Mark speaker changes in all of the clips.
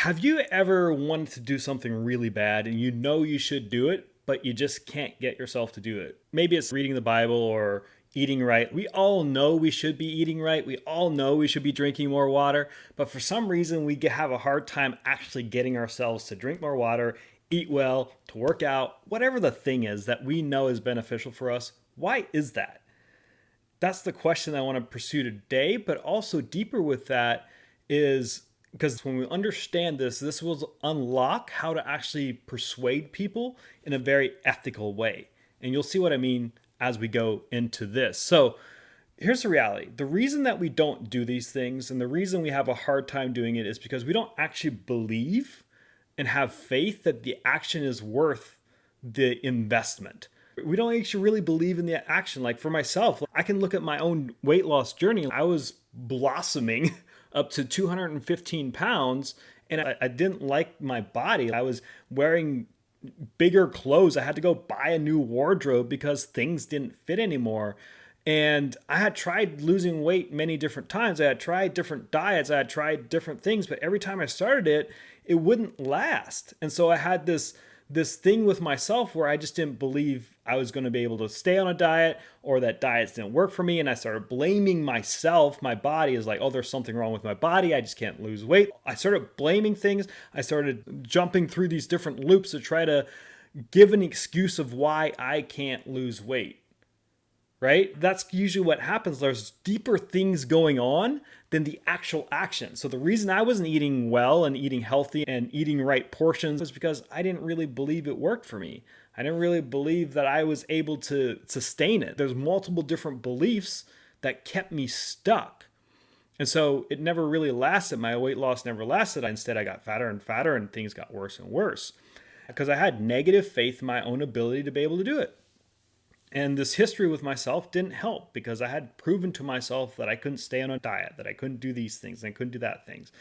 Speaker 1: Have you ever wanted to do something really bad and you know you should do it, but you just can't get yourself to do it? Maybe it's reading the Bible or eating right. We all know we should be eating right. We all know we should be drinking more water, but for some reason we have a hard time actually getting ourselves to drink more water, eat well, to work out, whatever the thing is that we know is beneficial for us. Why is that? That's the question I want to pursue today, but also deeper with that is because when we understand this, this will unlock how to actually persuade people in a very ethical way. And you'll see what I mean as we go into this. So here's the reality. The reason that we don't do these things and the reason we have a hard time doing it is because we don't actually believe and have faith that the action is worth the investment. We don't actually really believe in the action. Like for myself, I can look at my own weight loss journey. I was blossoming up to 215 pounds and I didn't like my body. I was wearing bigger clothes. I had to go buy a new wardrobe because things didn't fit anymore. And I had tried losing weight many different times. I had tried different diets. I had tried different things, but every time I started it, it wouldn't last. And so I had this thing with myself where I just didn't believe I was going to be able to stay on a diet or that diets didn't work for me. And I started blaming myself. My body is like, oh, there's something wrong with my body. I just can't lose weight. I started blaming things. I started jumping through these different loops to try to give an excuse of why I can't lose weight. Right? That's usually what happens. There's deeper things going on than the actual action. So the reason I wasn't eating well and eating healthy and eating right portions was because I didn't really believe it worked for me. I didn't really believe that I was able to sustain it. There's multiple different beliefs that kept me stuck. And so it never really lasted. My weight loss never lasted. Instead, I got fatter and fatter and things got worse and worse because I had negative faith in my own ability to be able to do it. And this history with myself didn't help because I had proven to myself that I couldn't stay on a diet, that I couldn't do these things, and I couldn't do that things.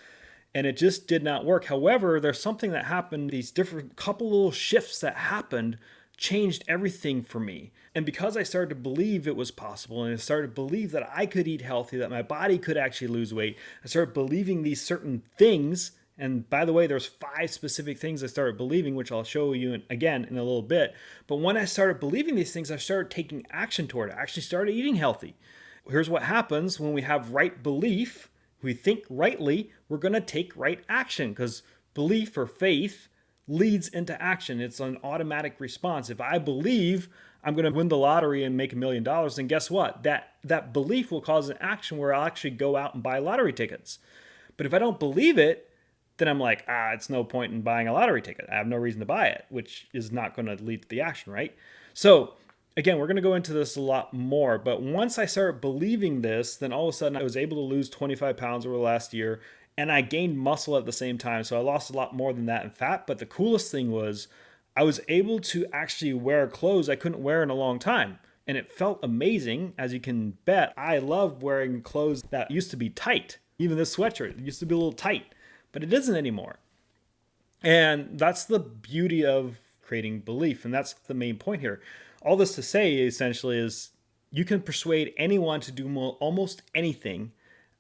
Speaker 1: And it just did not work. However, there's something that happened, these different couple little shifts that happened changed everything for me. And because I started to believe it was possible and I started to believe that I could eat healthy, that my body could actually lose weight, I started believing these certain things. And by the way, there's 5 specific things I started believing, which I'll show you again in a little bit. But when I started believing these things, I started taking action toward it. I actually started eating healthy. Here's what happens when we have right belief. We think rightly, we're going to take right action because belief or faith leads into action. It's an automatic response. If I believe I'm going to win the lottery and make $1 million, then guess what? That belief will cause an action where I'll actually go out and buy lottery tickets. But if I don't believe it, then I'm like, it's no point in buying a lottery ticket. I have no reason to buy it, which is not going to lead to the action, right? So again, we're going to go into this a lot more, but once I started believing this, then all of a sudden I was able to lose 25 pounds over the last year and I gained muscle at the same time. So I lost a lot more than that in fat. But the coolest thing was I was able to actually wear clothes I couldn't wear in a long time. And it felt amazing, as you can bet. I love wearing clothes that used to be tight. Even this sweatshirt used to be a little tight, but it isn't anymore. And that's the beauty of creating belief. And that's the main point here. All this to say essentially is you can persuade anyone to do almost anything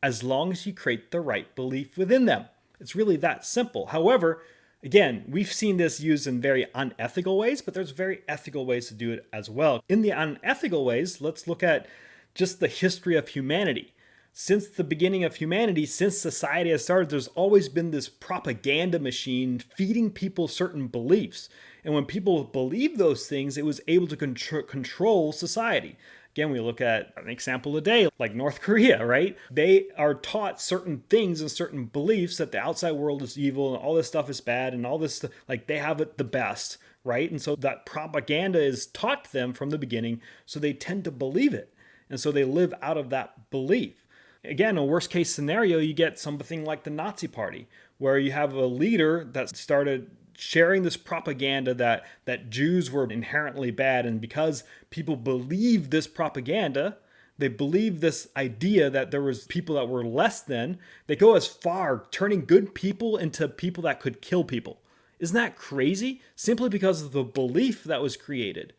Speaker 1: as long as you create the right belief within them. It's really that simple. However, again, we've seen this used in very unethical ways, but there's very ethical ways to do it as well. In the unethical ways, let's look at just the history of humanity. Since the beginning of humanity, since society has started, there's always been this propaganda machine feeding people certain beliefs. And when people believe those things, it was able to control society. Again, we look at an example today, like North Korea, right? They are taught certain things and certain beliefs that the outside world is evil and all this stuff is bad and all this, like they have it the best, right? And so that propaganda is taught to them from the beginning, so they tend to believe it. And so they live out of that belief. Again, a worst case scenario, you get something like the Nazi Party, where you have a leader that started sharing this propaganda that Jews were inherently bad. And because people believe this propaganda, they believe this idea that there was people that were less than, they go as far turning good people into people that could kill people. Isn't that crazy? Simply because of the belief that was created.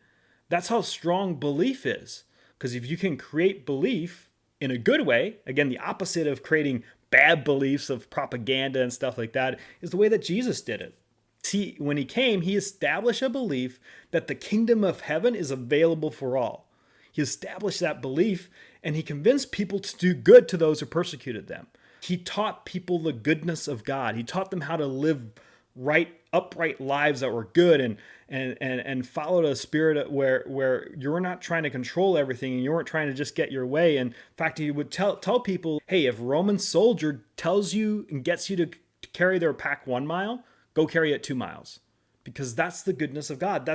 Speaker 1: That's how strong belief is. Because if you can create belief in a good way, again, the opposite of creating bad beliefs of propaganda and stuff like that is the way that Jesus did it. See, when he came, he established a belief that the kingdom of heaven is available for all. He established that belief, and he convinced people to do good to those who persecuted them. He taught people the goodness of God. He taught them how to live upright lives that were good, and followed a spirit where you're not trying to control everything and you weren't trying to just get your way. And in fact, he would tell people, hey, if a Roman soldier tells you and gets you to carry their pack 1 mile, go carry it 2 miles. Because that's the goodness of God.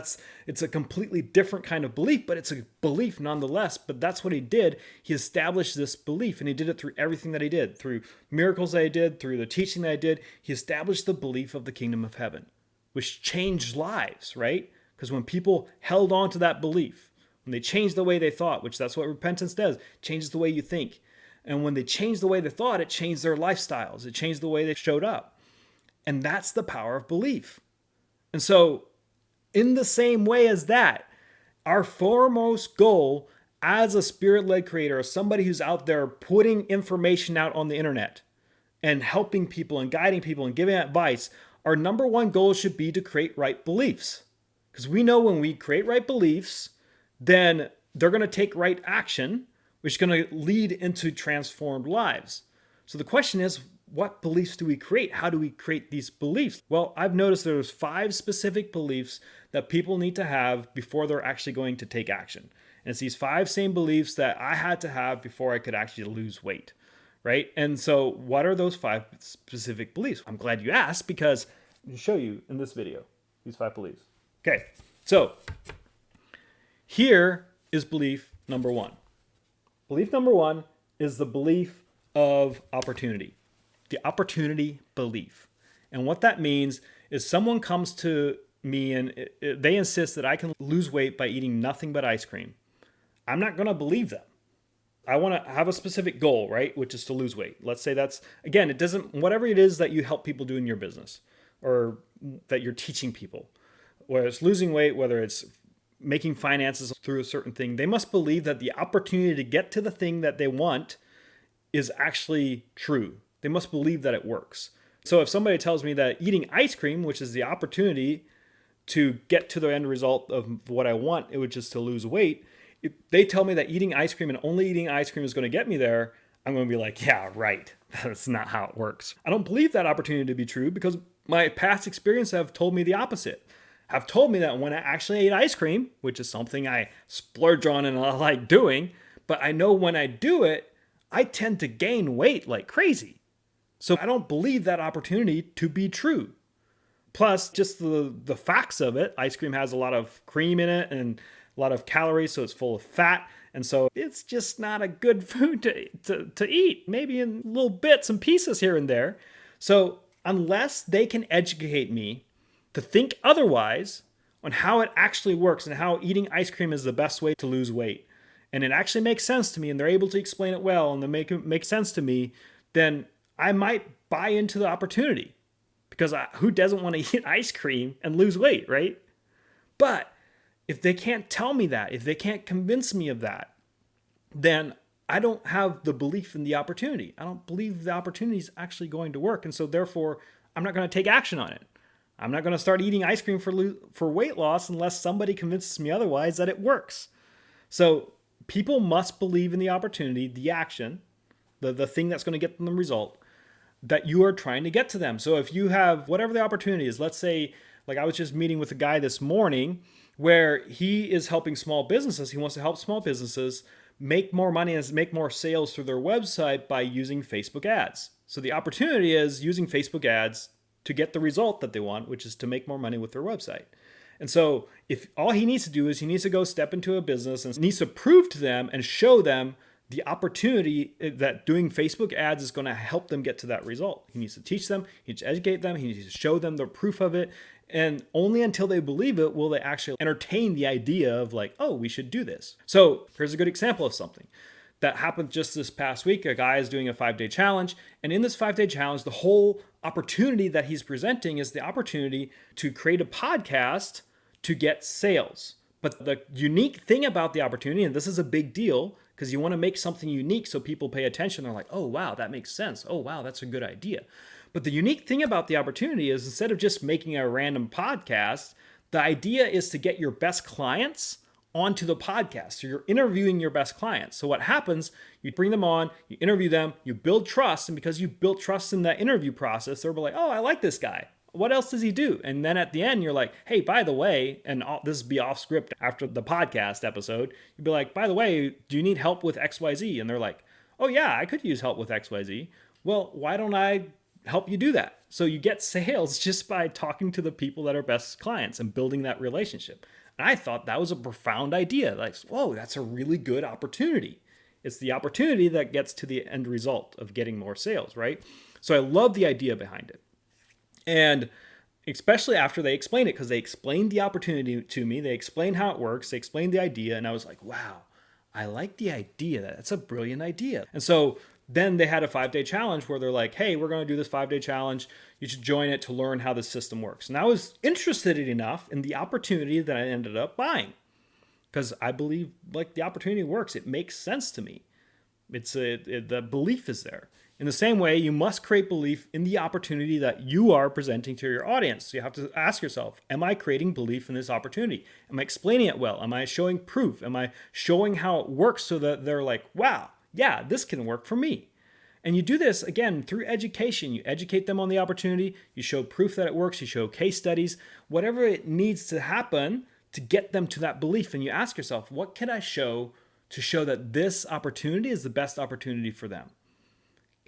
Speaker 1: It's a completely different kind of belief, but it's a belief nonetheless. But that's what he did. He established this belief, and he did it through everything that he did, through miracles that he did, through the teaching that he did. He established the belief of the kingdom of heaven, which changed lives, right? Because when people held on to that belief, when they changed the way they thought, which that's what repentance does, changes the way you think. And when they changed the way they thought, it changed their lifestyles. It changed the way they showed up. And that's the power of belief. And so, in the same way as that, our foremost goal as a spirit-led creator, as somebody who's out there putting information out on the internet and helping people and guiding people and giving advice, our number one goal should be to create right beliefs. Because we know when we create right beliefs, then they're going to take right action, which is going to lead into transformed lives. So the question is, what beliefs do we create? How do we create these beliefs? Well, I've noticed there's 5 specific beliefs that people need to have before they're actually going to take action. And it's these 5 same beliefs that I had to have before I could actually lose weight, right? And so what are those 5 specific beliefs? I'm glad you asked, because I'll show you in this video, these 5 beliefs. Okay, so here is belief number 1. Belief number 1 is the belief of opportunity. The opportunity belief. And what that means is someone comes to me and they insist that I can lose weight by eating nothing but ice cream. I'm not going to believe them. I want to have a specific goal, right? Which is to lose weight. Let's say that's, again, it doesn't, whatever it is that you help people do in your business or that you're teaching people, whether it's losing weight, whether it's making finances through a certain thing, they must believe that the opportunity to get to the thing that they want is actually true. They must believe that it works. So if somebody tells me that eating ice cream, which is the opportunity to get to the end result of what I want, which is to lose weight, if they tell me that eating ice cream and only eating ice cream is going to get me there, I'm going to be like, yeah, right. That's not how it works. I don't believe that opportunity to be true because my past experience have told me the opposite. Have told me that when I actually ate ice cream, which is something I splurge on and I like doing, but I know when I do it, I tend to gain weight like crazy. So I don't believe that opportunity to be true. Plus, just the facts of it, ice cream has a lot of cream in it and a lot of calories, so it's full of fat. And so it's just not a good food to eat, maybe in little bits and pieces here and there. So unless they can educate me to think otherwise on how it actually works and how eating ice cream is the best way to lose weight, and it actually makes sense to me and they're able to explain it well and they make sense to me, then I might buy into the opportunity because who doesn't want to eat ice cream and lose weight, right? But if they can't tell me that, if they can't convince me of that, then I don't have the belief in the opportunity. I don't believe the opportunity is actually going to work. And so therefore, I'm not going to take action on it. I'm not going to start eating ice cream for weight loss unless somebody convinces me otherwise that it works. So people must believe in the opportunity, the action, the thing that's going to get them the result that you are trying to get to them. So if you have whatever the opportunity is, let's say, like I was just meeting with a guy this morning where he is helping small businesses. He wants to help small businesses make more money and make more sales through their website by using Facebook ads. So the opportunity is using Facebook ads to get the result that they want, which is to make more money with their website. And so if all he needs to do is he needs to go step into a business and needs to prove to them and show them the opportunity that doing Facebook ads is going to help them get to that result. He needs to teach them, he needs to educate them, he needs to show them the proof of it. And only until they believe it will they actually entertain the idea of like, oh, we should do this. So here's a good example of something that happened just this past week. A guy is doing a 5-day challenge. And in this 5-day challenge, the whole opportunity that he's presenting is the opportunity to create a podcast to get sales. But the unique thing about the opportunity, and this is a big deal, because you want to make something unique so people pay attention. They're like, oh, wow, that makes sense. Oh, wow, that's a good idea. But the unique thing about the opportunity is instead of just making a random podcast, the idea is to get your best clients onto the podcast. So you're interviewing your best clients. So what happens, you bring them on, you interview them, you build trust. And because you built trust in that interview process, they're like, oh, I like this guy. What else does he do? And then at the end, you're like, hey, by the way, and this will be off script after the podcast episode, you'd be like, by the way, do you need help with XYZ? And they're like, oh yeah, I could use help with XYZ. Well, why don't I help you do that? So you get sales just by talking to the people that are best clients and building that relationship. And I thought that was a profound idea. Like, whoa, that's a really good opportunity. It's the opportunity that gets to the end result of getting more sales, right? So I love the idea behind it. And especially after they explained it, because they explained the opportunity to me, they explained how it works, they explained the idea, and I was like, wow, I like the idea. That's a brilliant idea. And so then they had a 5-day challenge where they're like, hey, we're going to do this 5-day challenge. You should join it to learn how the system works. And I was interested enough in the opportunity that I ended up buying because I believe like the opportunity works. It makes sense to me. The belief is there. In the same way, you must create belief in the opportunity that you are presenting to your audience. So you have to ask yourself, am I creating belief in this opportunity? Am I explaining it well? Am I showing proof? Am I showing how it works so that they're like, wow, yeah, this can work for me? And you do this, again, through education. You educate them on the opportunity. You show proof that it works. You show case studies, whatever it needs to happen to get them to that belief. And you ask yourself, what can I show to show that this opportunity is the best opportunity for them?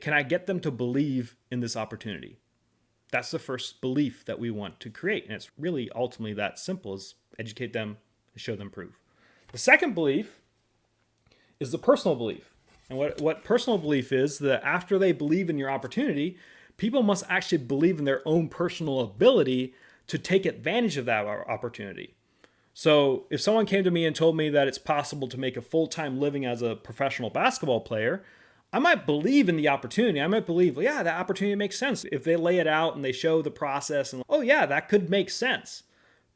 Speaker 1: Can I get them to believe in this opportunity? That's the first belief that we want to create. And it's really ultimately that simple, is educate them and show them proof. The second belief is the personal belief. And what personal belief is that after they believe in your opportunity, people must actually believe in their own personal ability to take advantage of that opportunity. So if someone came to me and told me that it's possible to make a full-time living as a professional basketball player, I might believe in the opportunity. I might believe, well, yeah, that opportunity makes sense. If they lay it out and they show the process and, oh yeah, that could make sense.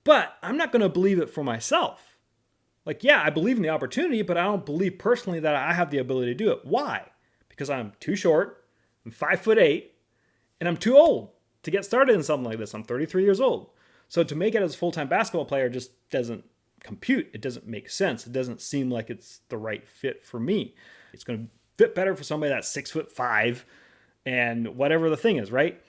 Speaker 1: But I'm not going to believe it for myself. Like, yeah, I believe in the opportunity, but I don't believe personally that I have the ability to do it. Why? Because I'm too short, I'm 5'8", and I'm too old to get started in something like this. I'm 33 years old. So to make it as a full-time basketball player just doesn't compute. It doesn't make sense. It doesn't seem like it's the right fit for me. It's going to fit better for somebody that's 6'5" and whatever the thing is, right?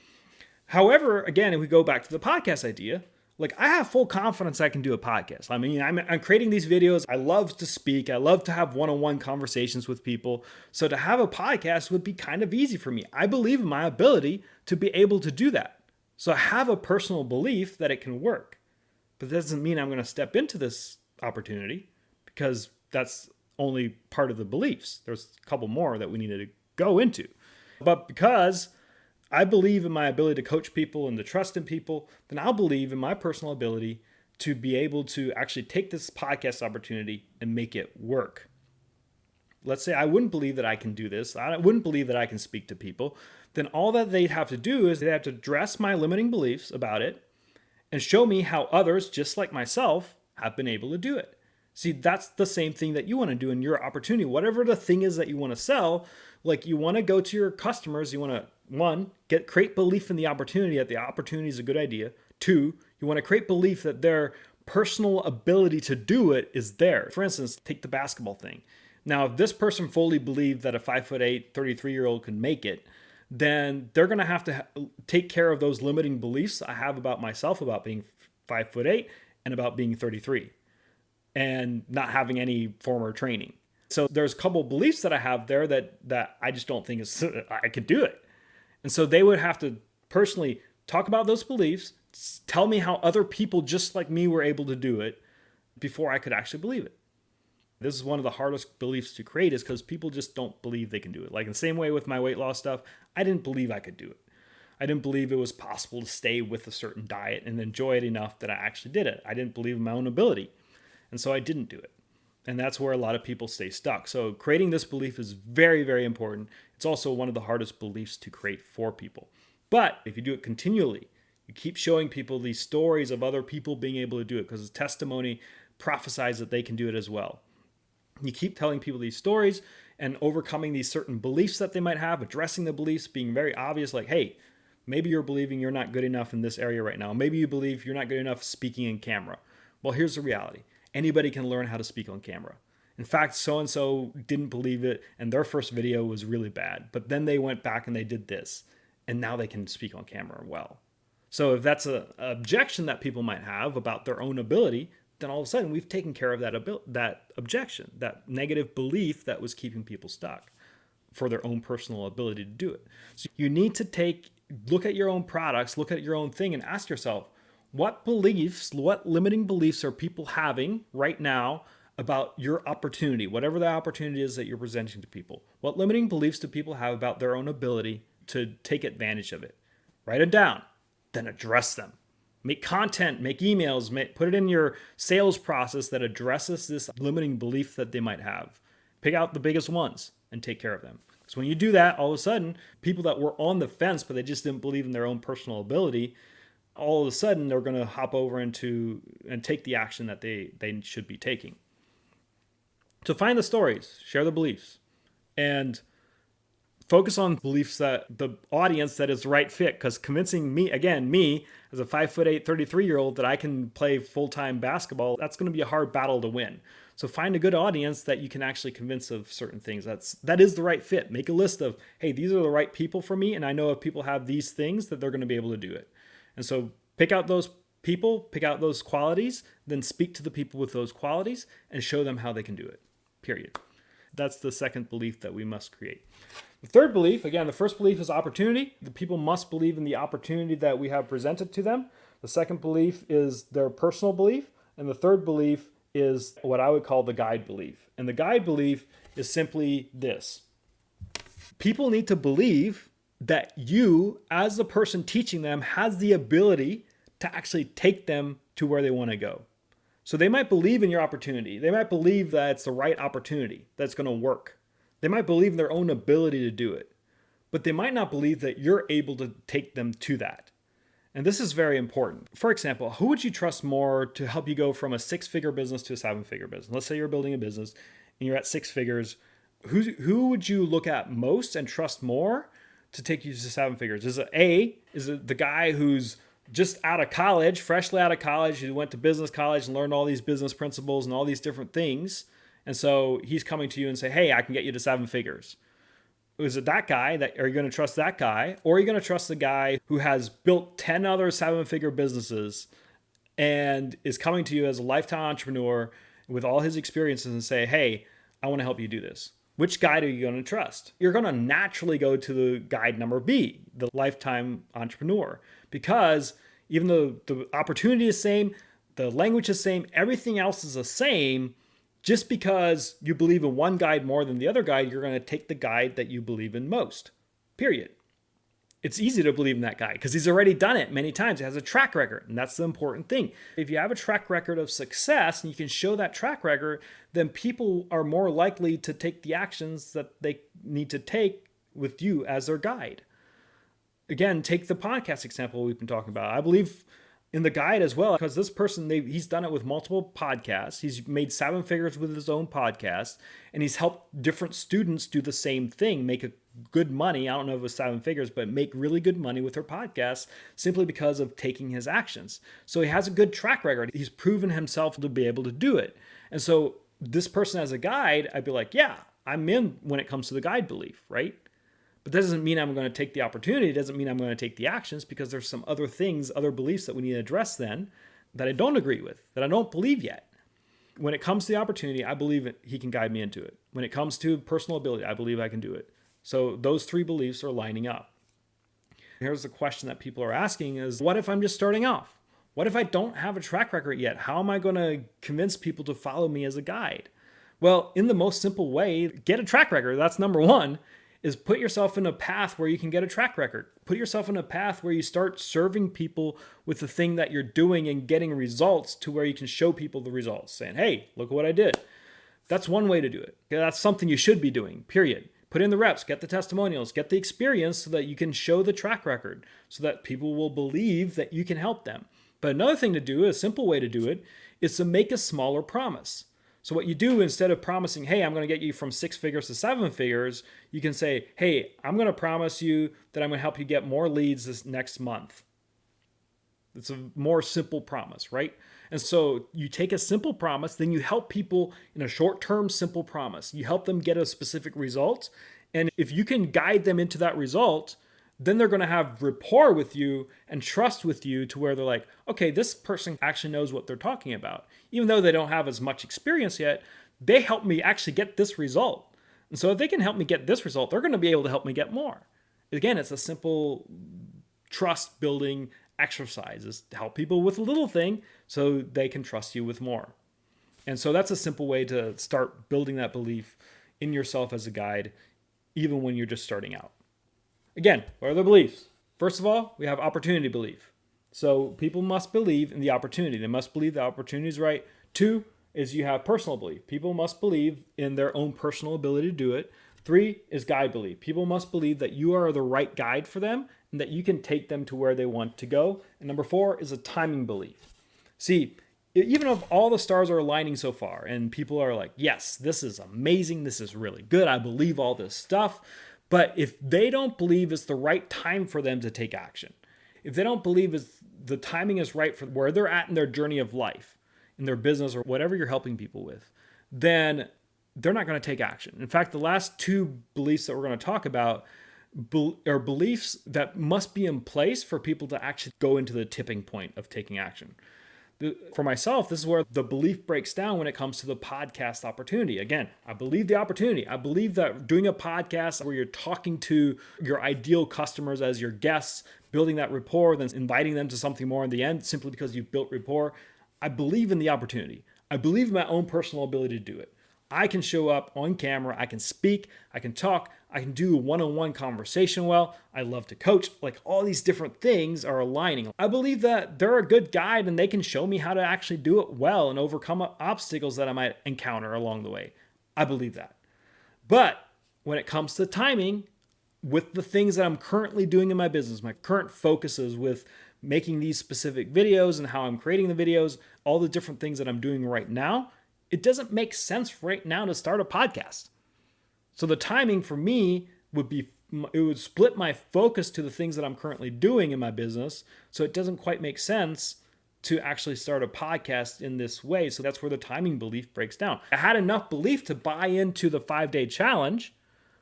Speaker 1: However, again, if we go back to the podcast idea, like I have full confidence I can do a podcast. I mean, I'm creating these videos. I love to speak. I love to have one-on-one conversations with people. So to have a podcast would be kind of easy for me. I believe in my ability to be able to do that. So I have a personal belief that it can work. But that doesn't mean I'm going to step into this opportunity because that's only part of the beliefs. There's a couple more that we needed to go into. But because I believe in my ability to coach people and to trust in people, then I'll believe in my personal ability to be able to actually take this podcast opportunity and make it work. Let's say I wouldn't believe that I can do this. I wouldn't believe that I can speak to people. Then all that they'd have to do is they have to address my limiting beliefs about it and show me how others, just like myself, have been able to do it. See, that's the same thing that you want to do in your opportunity. Whatever the thing is that you want to sell, like you want to go to your customers, you want to, one, create belief in the opportunity that the opportunity is a good idea. Two, you want to create belief that their personal ability to do it is there. For instance, take the basketball thing. Now, if this person fully believed that a 5'8", 33-year-old could make it, then they're going to have to take care of those limiting beliefs I have about myself, about being 5'8", and about being 33. And not having any former training. So there's a couple beliefs that I have there that I just don't think I could do it. And so they would have to personally talk about those beliefs, tell me how other people just like me were able to do it before I could actually believe it. This is one of the hardest beliefs to create is because people just don't believe they can do it. Like in the same way with my weight loss stuff, I didn't believe I could do it. I didn't believe it was possible to stay with a certain diet and enjoy it enough that I actually did it. I didn't believe in my own ability. And so I didn't do it. And that's where a lot of people stay stuck. So creating this belief is very, very important. It's also one of the hardest beliefs to create for people. But if you do it continually, you keep showing people these stories of other people being able to do it because the testimony prophesies that they can do it as well. You keep telling people these stories and overcoming these certain beliefs that they might have, addressing the beliefs, being very obvious, like, hey, maybe you're believing you're not good enough in this area right now. Maybe you believe you're not good enough speaking in camera. Well, here's the reality. Anybody can learn how to speak on camera. In fact, so-and-so didn't believe it, and their first video was really bad. But then they went back and they did this, and now they can speak on camera well. So if that's an objection that people might have about their own ability, then all of a sudden we've taken care of that objection, that negative belief that was keeping people stuck for their own personal ability to do it. So you need to look at your own products, look at your own thing, and ask yourself, what limiting beliefs are people having right now about your opportunity, whatever the opportunity is that you're presenting to people? What limiting beliefs do people have about their own ability to take advantage of it? Write it down, then address them. Make content, make emails, put it in your sales process that addresses this limiting belief that they might have. Pick out the biggest ones and take care of them. Because when you do that, all of a sudden, people that were on the fence, but they just didn't believe in their own personal ability, all of a sudden they're going to hop over into and take the action that they should be taking. So find the stories, share the beliefs, and focus on beliefs that the audience that is the right fit. Because convincing me as a 5'8", 33-year-old that I can play full-time basketball, that's going to be a hard battle to win. So find a good audience that you can actually convince of certain things. That is the right fit. Make a list of, hey, these are the right people for me, and I know if people have these things that they're going to be able to do it. And so pick out those people, pick out those qualities, then speak to the people with those qualities and show them how they can do it, period. That's the second belief that we must create. The third belief, again, the first belief is opportunity. The people must believe in the opportunity that we have presented to them. The second belief is their personal belief. And the third belief is what I would call the guide belief. And the guide belief is simply this. People need to believe that you, as the person teaching them, has the ability to actually take them to where they want to go. So they might believe in your opportunity. They might believe that it's the right opportunity, that's going to work. They might believe in their own ability to do it, but they might not believe that you're able to take them to that. And this is very important. For example, who would you trust more to help you go from a 6-figure business to a 7-figure business? Let's say you're building a business and you're at 6 figures. Who would you look at most and trust more to take you to 7 figures? Is it the guy who's just out of college, freshly out of college, who went to business college and learned all these business principles and all these different things? And so he's coming to you and say, hey, I can get you to 7 figures. Is it that guy? Are you going to trust that guy? Or are you going to trust the guy who has built 10 other 7-figure businesses and is coming to you as a lifetime entrepreneur with all his experiences and say, hey, I want to help you do this? Which guide are you going to trust? You're going to naturally go to the guide number B, the lifetime entrepreneur, because even though the opportunity is the same, the language is the same, everything else is the same. Just because you believe in one guide more than the other guide, you're going to take the guide that you believe in most, period. It's easy to believe in that guy because he's already done it many times. He has a track record, and that's the important thing. If you have a track record of success and you can show that track record, then people are more likely to take the actions that they need to take with you as their guide. Again, take the podcast example we've been talking about. I believe in the guide as well, because this person, he's done it with multiple podcasts. He's made 7 figures with his own podcast, and he's helped different students do the same thing, make a good money. I don't know if it was 7 figures, but make really good money with their podcast simply because of taking his actions. So he has a good track record. He's proven himself to be able to do it. And so this person as a guide, I'd be like, yeah, I'm in when it comes to the guide belief, right? But that doesn't mean I'm going to take the opportunity. It doesn't mean I'm going to take the actions, because there's some other things, other beliefs that we need to address then that I don't agree with, that I don't believe yet. When it comes to the opportunity, I believe he can guide me into it. When it comes to personal ability, I believe I can do it. So those 3 beliefs are lining up. Here's the question that people are asking is, what if I'm just starting off? What if I don't have a track record yet? How am I going to convince people to follow me as a guide? Well, in the most simple way, get a track record. That's number 1. Is put yourself in a path where you can get a track record. Put yourself in a path where you start serving people with the thing that you're doing and getting results to where you can show people the results, saying, hey, look what I did. That's one way to do it. That's something you should be doing, period. Put in the reps, get the testimonials, get the experience so that you can show the track record so that people will believe that you can help them. But another thing to do, a simple way to do it, is to make a smaller promise. So what you do, instead of promising, hey, I'm going to get you from 6 figures to 7 figures, you can say, hey, I'm going to promise you that I'm going to help you get more leads this next month. It's a more simple promise, right? And so you take a simple promise, then you help people in a short-term simple promise. You help them get a specific result. And if you can guide them into that result, then they're going to have rapport with you and trust with you to where they're like, okay, this person actually knows what they're talking about. Even though they don't have as much experience yet, they help me actually get this result. And so if they can help me get this result, they're going to be able to help me get more. Again, it's a simple trust building exercise, is to help people with a little thing so they can trust you with more. And so that's a simple way to start building that belief in yourself as a guide, even when you're just starting out. Again, what are the beliefs? First of all, we have opportunity belief. So people must believe in the opportunity. They must believe the opportunity is right. 2 is you have personal belief. People must believe in their own personal ability to do it. 3 is guide belief. People must believe that you are the right guide for them and that you can take them to where they want to go. And number 4 is a timing belief. See, even if all the stars are aligning so far and people are like, yes, this is amazing, this is really good, I believe all this stuff, but if they don't believe it's the right time for them to take action, if they don't believe the timing is right for where they're at in their journey of life, in their business or whatever you're helping people with, then they're not going to take action. In fact, the last 2 beliefs that we're going to talk about are beliefs that must be in place for people to actually go into the tipping point of taking action. For myself, this is where the belief breaks down when it comes to the podcast opportunity. Again, I believe the opportunity. I believe that doing a podcast where you're talking to your ideal customers as your guests, building that rapport, then inviting them to something more in the end, simply because you've built rapport. I believe in the opportunity. I believe in my own personal ability to do it. I can show up on camera, I can speak, I can talk, I can do a one-on-one conversation well, I love to coach, like all these different things are aligning. I believe that they're a good guide and they can show me how to actually do it well and overcome obstacles that I might encounter along the way. I believe that. But when it comes to timing, with the things that I'm currently doing in my business, my current focus is with making these specific videos and how I'm creating the videos, all the different things that I'm doing right now, it doesn't make sense right now to start a podcast. So the timing for me it would split my focus to the things that I'm currently doing in my business. So it doesn't quite make sense to actually start a podcast in this way. So that's where the timing belief breaks down. I had enough belief to buy into the 5-day challenge,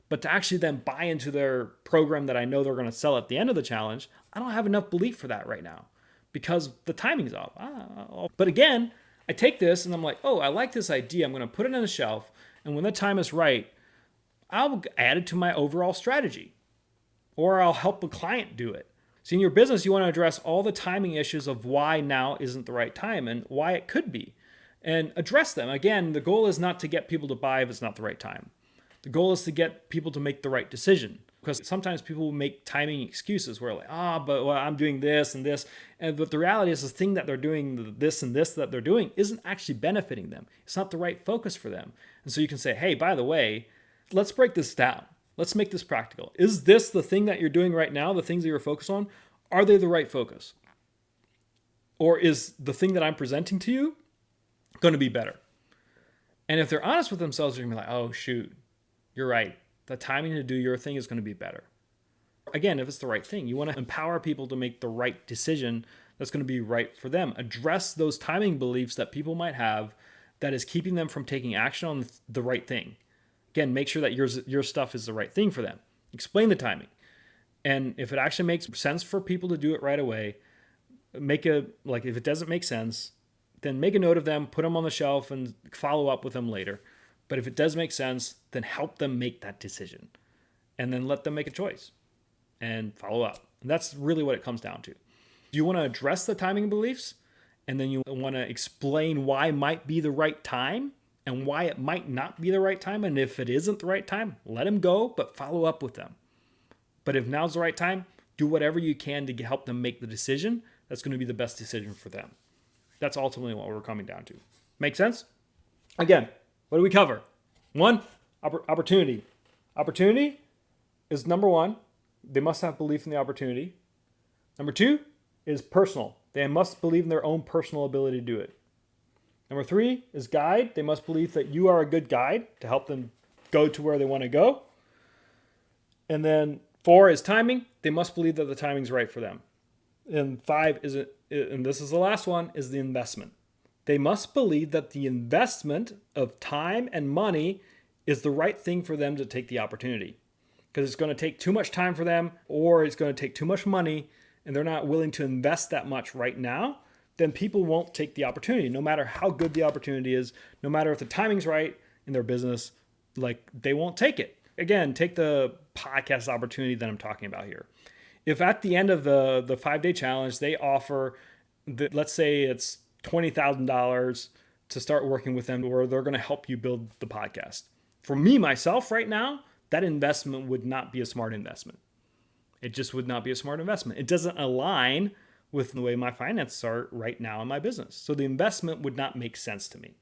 Speaker 1: but to actually then buy into their program that I know they're going to sell at the end of the challenge, I don't have enough belief for that right now because the timing's off. But again, I take this and I'm like, oh, I like this idea. I'm going to put it on the shelf. And when the time is right, I'll add it to my overall strategy or I'll help a client do it. See, in your business, you want to address all the timing issues of why now isn't the right time and why it could be and address them. Again, the goal is not to get people to buy if it's not the right time. The goal is to get people to make the right decision. Because sometimes people make timing excuses where like, but I'm doing this and this. But the reality is the thing that they're doing, this and this that they're doing isn't actually benefiting them. It's not the right focus for them. And so you can say, hey, by the way, let's break this down. Let's make this practical. Is this the thing that you're doing right now, the things that you're focused on, are they the right focus? Or is the thing that I'm presenting to you going to be better? And if they're honest with themselves, they're going to be like, oh, shoot, you're right. The timing to do your thing is going to be better. Again, if it's the right thing, you want to empower people to make the right decision that's going to be right for them. Address those timing beliefs that people might have that is keeping them from taking action on the right thing. Again, make sure that your stuff is the right thing for them. Explain the timing. And if it actually makes sense for people to do it right away, if it doesn't make sense, then make a note of them, put them on the shelf and follow up with them later. But if it does make sense, then help them make that decision and then let them make a choice and follow up. And that's really what it comes down to. You want to address the timing beliefs and then you want to explain why might be the right time and why it might not be the right time. And if it isn't the right time, let them go, but follow up with them. But if now's the right time, do whatever you can to help them make the decision that's going to be the best decision for them. That's ultimately what we're coming down to. Make sense? Again, what do we cover? 1, opportunity. Opportunity is number 1. They must have belief in the opportunity. Number 2 is personal. They must believe in their own personal ability to do it. Number 3 is guide. They must believe that you are a good guide to help them go to where they want to go. And then 4 is timing. They must believe that the timing is right for them. And 5 is, and this is the last one, is the investment. They must believe that the investment of time and money is the right thing for them to take the opportunity. Because it's going to take too much time for them, or it's going to take too much money, and they're not willing to invest that much right now, then people won't take the opportunity, no matter how good the opportunity is, no matter if the timing's right in their business, like they won't take it. Again, take the podcast opportunity that I'm talking about here. If at the end of the 5-day challenge, they offer, let's say it's $20,000 to start working with them, or they're going to help you build the podcast. For me, myself, right now, that investment would not be a smart investment. It just would not be a smart investment. It doesn't align with the way my finances are right now in my business. So the investment would not make sense to me.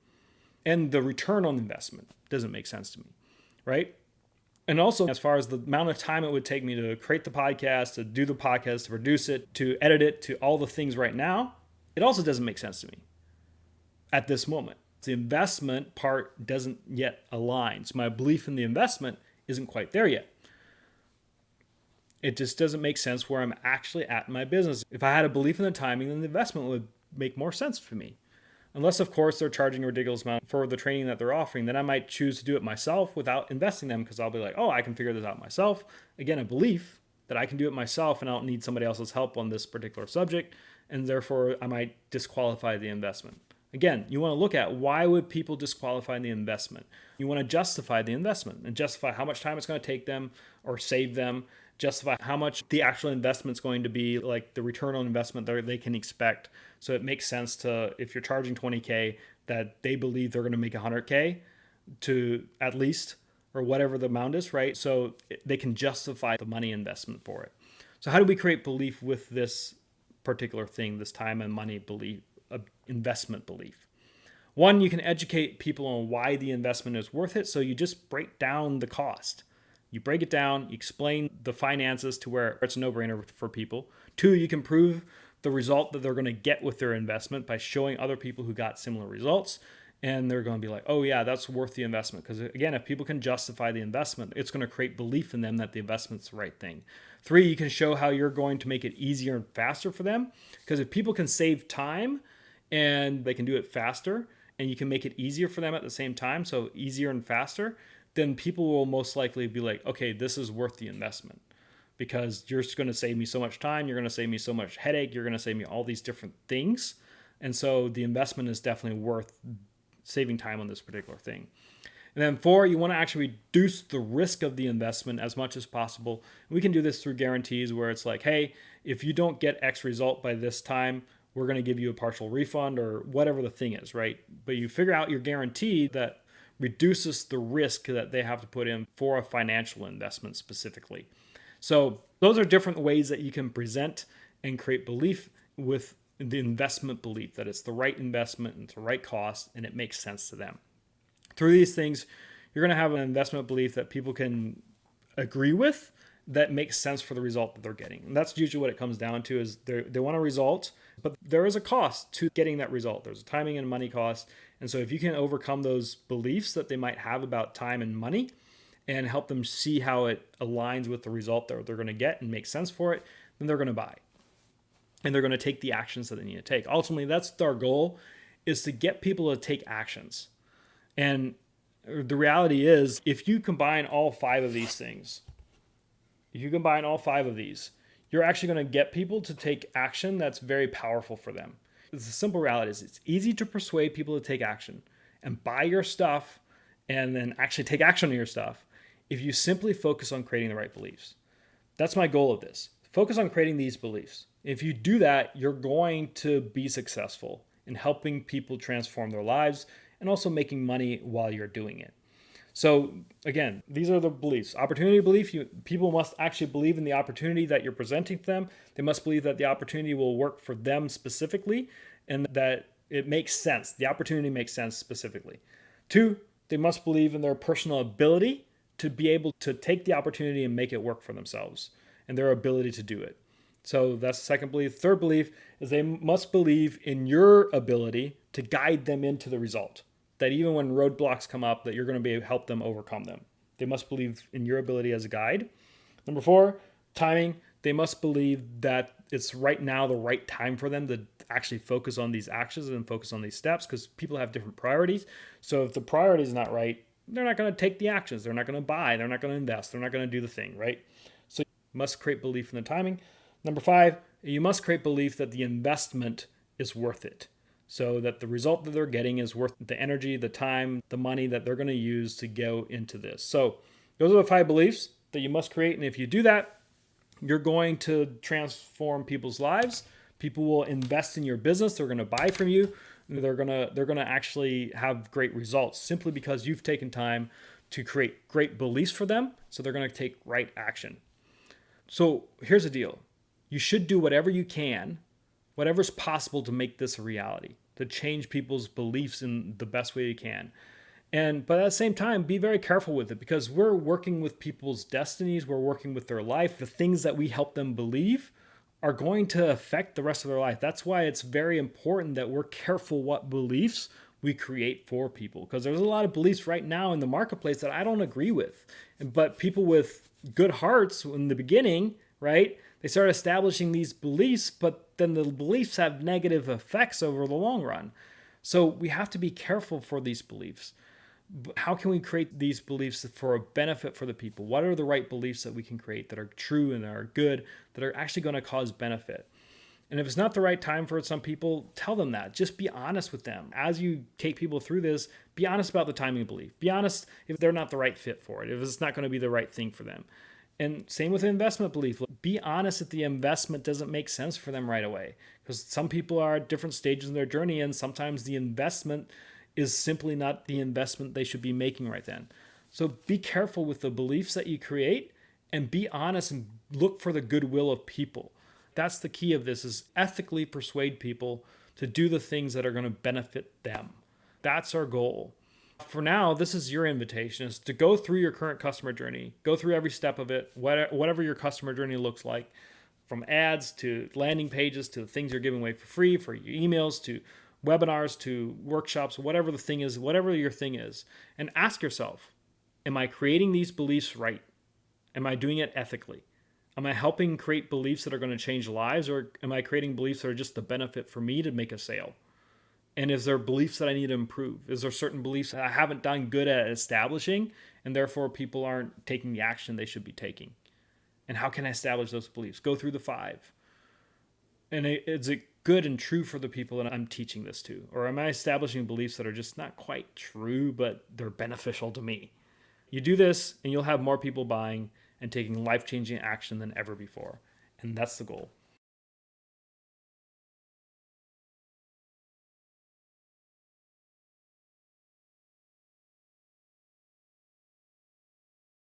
Speaker 1: And the return on investment doesn't make sense to me, right? And also, as far as the amount of time it would take me to create the podcast, to do the podcast, to produce it, to edit it, to all the things right now, it also doesn't make sense to me at this moment. The investment part doesn't yet align. So my belief in the investment isn't quite there yet. It just doesn't make sense where I'm actually at in my business. If I had a belief in the timing, then the investment would make more sense for me. Unless, of course, they're charging a ridiculous amount for the training that they're offering, then I might choose to do it myself without investing them, because I'll be like, oh, I can figure this out myself. Again, a belief that I can do it myself and I don't need somebody else's help on this particular subject, and therefore I might disqualify the investment. Again, you want to look at why would people disqualify the investment. You want to justify the investment and justify how much time it's going to take them or save them, justify how much the actual investment's going to be, like the return on investment that they can expect. So it makes sense to, if you're charging $20K, that they believe they're going to make $100K to at least, or whatever the amount is, right? So they can justify the money investment for it. So how do we create belief with this particular thing, this time and money belief, investment belief? One, you can educate people on why the investment is worth it. So you just break down the cost. You break it down, you explain the finances to where it's a no-brainer for people. 2, you can prove the result that they're going to get with their investment by showing other people who got similar results. And they're going to be like, oh yeah, that's worth the investment. Because again, if people can justify the investment, it's going to create belief in them that the investment's the right thing. 3, you can show how you're going to make it easier and faster for them. Because if people can save time and they can do it faster, and you can make it easier for them at the same time, so easier and faster, then people will most likely be like, okay, this is worth the investment, because you're just going to save me so much time, you're going to save me so much headache, you're going to save me all these different things. And so the investment is definitely worth saving time on this particular thing. And then 4, you want to actually reduce the risk of the investment as much as possible. We can do this through guarantees where it's like, hey, if you don't get X result by this time, we're going to give you a partial refund or whatever the thing is, right? But you figure out your guarantee that reduces the risk that they have to put in for a financial investment specifically. So those are different ways that you can present and create belief with the investment belief, that it's the right investment and it's the right cost and it makes sense to them. Through these things, you're going to have an investment belief that people can agree with, that makes sense for the result that they're getting. And that's usually what it comes down to, is they want a result, but there is a cost to getting that result. There's a timing and money cost. And so if you can overcome those beliefs that they might have about time and money and help them see how it aligns with the result that they're going to get and make sense for it, then they're going to buy. And they're going to take the actions that they need to take. Ultimately, that's our goal, is to get people to take actions. And the reality is, if you combine all 5 of these things, you're actually going to get people to take action that's very powerful for them. The simple reality is, it's easy to persuade people to take action and buy your stuff and then actually take action on your stuff if you simply focus on creating the right beliefs. That's my goal of this. Focus on creating these beliefs. If you do that, you're going to be successful in helping people transform their lives and also making money while you're doing it. So again, these are the beliefs. Opportunity belief, people must actually believe in the opportunity that you're presenting to them. They must believe that the opportunity will work for them specifically and that it makes sense. The opportunity makes sense specifically. 2, they must believe in their personal ability to be able to take the opportunity and make it work for themselves and their ability to do it. So that's the second belief. Third belief is they must believe in your ability to guide them into the result. That even when roadblocks come up, that you're going to be able to help them overcome them. They must believe in your ability as a guide. Number 4, timing. They must believe that it's right now the right time for them to actually focus on these actions and focus on these steps, because people have different priorities. So if the priority is not right, they're not going to take the actions. They're not going to buy. They're not going to invest. They're not going to do the thing, right? So you must create belief in the timing. Number 5, you must create belief that the investment is worth it. So that the result that they're getting is worth the energy, the time, the money that they're going to use to go into this. So those are the 5 beliefs that you must create. And if you do that, you're going to transform people's lives. People will invest in your business. They're going to buy from you. They're going to actually have great results simply because you've taken time to create great beliefs for them. So they're going to take right action. So here's the deal. You should do whatever you can, whatever's possible to make this a reality, to change people's beliefs in the best way you can. But at the same time, be very careful with it, because we're working with people's destinies. We're working with their life. The things that we help them believe are going to affect the rest of their life. That's why it's very important that we're careful what beliefs we create for people, because there's a lot of beliefs right now in the marketplace that I don't agree with. But people with good hearts in the beginning, right, they start establishing these beliefs, but then the beliefs have negative effects over the long run. So we have to be careful for these beliefs. How can we create these beliefs for a benefit for the people? What are the right beliefs that we can create that are true and that are good, that are actually going to cause benefit? And if it's not the right time for some people, tell them that. Just be honest with them. As you take people through this, be honest about the timing of belief. Be honest if they're not the right fit for it, if it's not going to be the right thing for them. And same with investment belief. Be honest if the investment doesn't make sense for them right away. Because some people are at different stages in their journey, and sometimes the investment is simply not the investment they should be making right then. So be careful with the beliefs that you create, and be honest and look for the goodwill of people. That's the key of this, is ethically persuade people to do the things that are going to benefit them. That's our goal. For now, this is your invitation, is to go through your current customer journey, go through every step of it, whatever your customer journey looks like, from ads to landing pages to the things you're giving away for free, for your emails to webinars to workshops, whatever the thing is, whatever your thing is, and ask yourself, am I creating these beliefs right? Am I doing it ethically? Am I helping create beliefs that are going to change lives, or am I creating beliefs that are just the benefit for me to make a sale? And is there beliefs that I need to improve? Is there certain beliefs that I haven't done good at establishing, and therefore people aren't taking the action they should be taking? And how can I establish those beliefs? Go through the 5. And is it good and true for the people that I'm teaching this to? Or am I establishing beliefs that are just not quite true, but they're beneficial to me? You do this, and you'll have more people buying and taking life-changing action than ever before. And that's the goal.